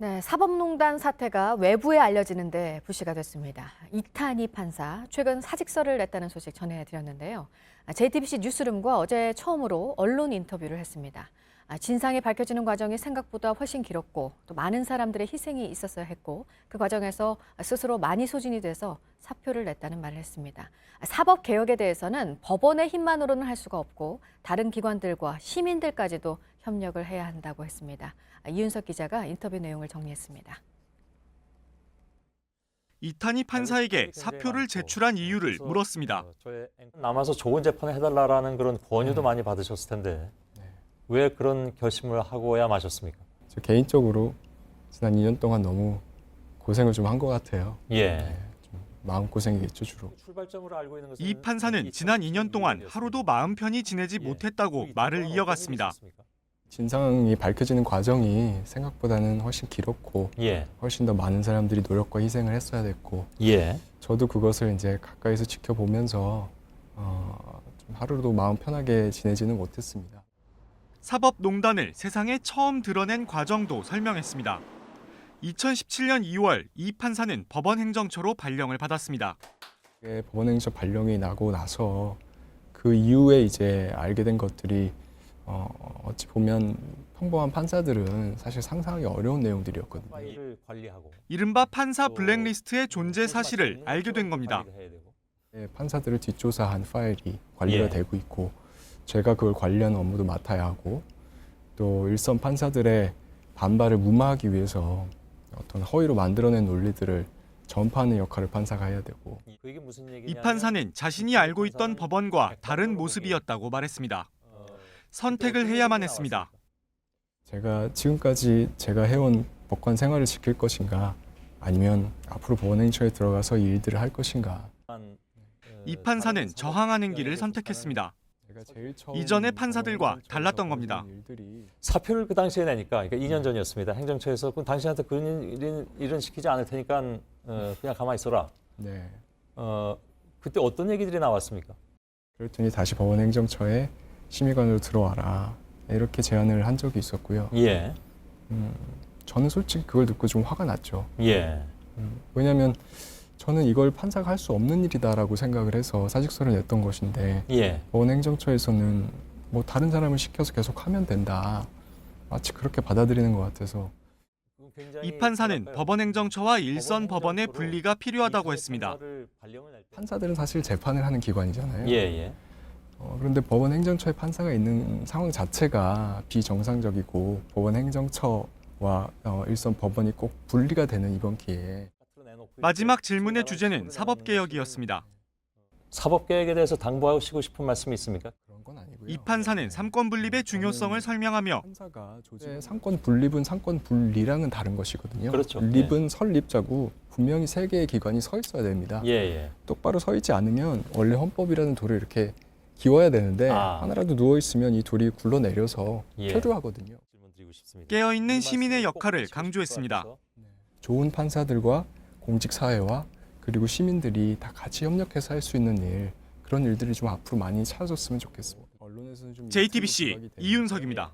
네, 사법농단 사태가 외부에 알려지는데 불씨가 됐습니다. 이탄희 판사, 최근 사직서를 냈다는 소식 전해드렸는데요. JTBC 뉴스룸과 어제 처음으로 언론 인터뷰를 했습니다. 진상이 밝혀지는 과정이 생각보다 훨씬 길었고 또 많은 사람들의 희생이 있었어야 했고 그 과정에서 스스로 많이 소진이 돼서 사표를 냈다는 말을 했습니다. 사법개혁에 대해서는 법원의 힘만으로는 할 수가 없고 다른 기관들과 시민들까지도 협력을 해야 한다고 했습니다. 이윤석 기자가 인터뷰 내용을 정리했습니다. 이탄희 판사에게 사표를 제출한 이유를 물었습니다. 남아서 좋은 재판을 해달라는 그런 권유도 많이 받으셨을 텐데 왜 그런 결심을 하고야 마셨습니까? 저 개인적으로 지난 2년 동안 너무 고생을 좀 한 것 같아요. 예. 좀 마음고생이겠죠, 주로. 출발점으로 알고 있는 것은 이 판사는 지난 2년 동안 하루도 마음 편히 지내지 못했다고 말을 이어갔습니다. 진상이 밝혀지는 과정이 생각보다는 훨씬 길었고 예. 훨씬 더 많은 사람들이 노력과 희생을 했어야 됐고 예. 저도 그것을 이제 가까이서 지켜보면서 좀 하루도 마음 편하게 지내지는 못했습니다. 사법농단을 세상에 처음 드러낸 과정도 설명했습니다. 2017년 2월 이 판사는 법원 행정처로 발령을 받았습니다. 법원행정 발령이 나고 나서 그 이후에 이제 알게 된 것들이 어찌 보면 평범한 판사들은 사실 상상하기 어려운 내용들이었거든요. 파일을 관리하고 이른바 판사 블랙리스트의 존재 사실을 알게 된 겁니다. 판사들을 뒷조사한 파일이 관리가 예. 되고 있고 제가 그걸 관리하는 업무도 맡아야 하고 또 일선 판사들의 반발을 무마하기 위해서 어떤 허위로 만들어낸 논리들을 전파하는 역할을 판사가 해야 되고 그게 무슨 이 얘기냐면 판사는 자신이 알고 있던 법원과 다른 모습이었다고 말했습니다. 선택을 해야만 했습니다. 제가 지금까지 제가 해온 법관 생활을 지킬 것인가 아니면 앞으로 법원행정처에 들어가서 이 일들을 할 것인가. 이 판사는 저항하는 길을 선택했습니다. 제가 제일 처음 이전의 판사들과 달랐던 겁니다. 사표를 그 당시에 내니까 그러니까 2년 전이었습니다. 행정처에서 그럼 당신한테 그런 일은 시키지 않을 테니까 그냥 가만히 있어라. 네. 그때 어떤 얘기들이 나왔습니까? 그랬더니 다시 법원행정처에 심의관으로 들어와라 이렇게 제안을 한 적이 있었고요. 예. 저는 솔직히 그걸 듣고 좀 화가 났죠. 예. 왜냐하면 저는 이걸 판사가 할 수 없는 일이다라고 생각을 해서 사직서를 냈던 것인데 예. 법원행정처에서는 뭐 다른 사람을 시켜서 계속 하면 된다. 마치 그렇게 받아들이는 것 같아서. 이 판사는 법원행정처와 일선 법원의 분리가 필요하다고 했습니다. 판사들은 사실 재판을 하는 기관이잖아요. 예, 예. 그런데 법원행정처에 판사가 있는 상황 자체가 비정상적이고 법원행정처와 일선 법원이 꼭 분리가 되는 이번 기회에 마지막 질문의 주제는 사법개혁이었습니다. 사법개혁에 대해서 당부하시고 싶은 말씀이 있습니까? 그런 건 아니고요. 이 판사는 삼권 분립의 중요성을 설명하며 판사가 조직의 상권 분립은 상권 분리랑은 다른 것이거든요. 그렇죠. 분립은 설립자고 분명히 세 개의 기관이 서 있어야 됩니다. 예, 예. 똑바로 서 있지 않으면 원래 헌법이라는 돌을 이렇게 기워야 되는데 하나라도 누워 있으면 이 돌이 굴러내려서 예. 표류하거든요. 깨어있는 시민의 역할을 강조했습니다. 좋은 판사들과 공직사회와 그리고 시민들이 다 같이 협력해서 할 수 있는 일, 그런 일들이 좀 앞으로 많이 찾아졌으면 좋겠습니다. 언론에서는 좀 JTBC 이윤석입니다.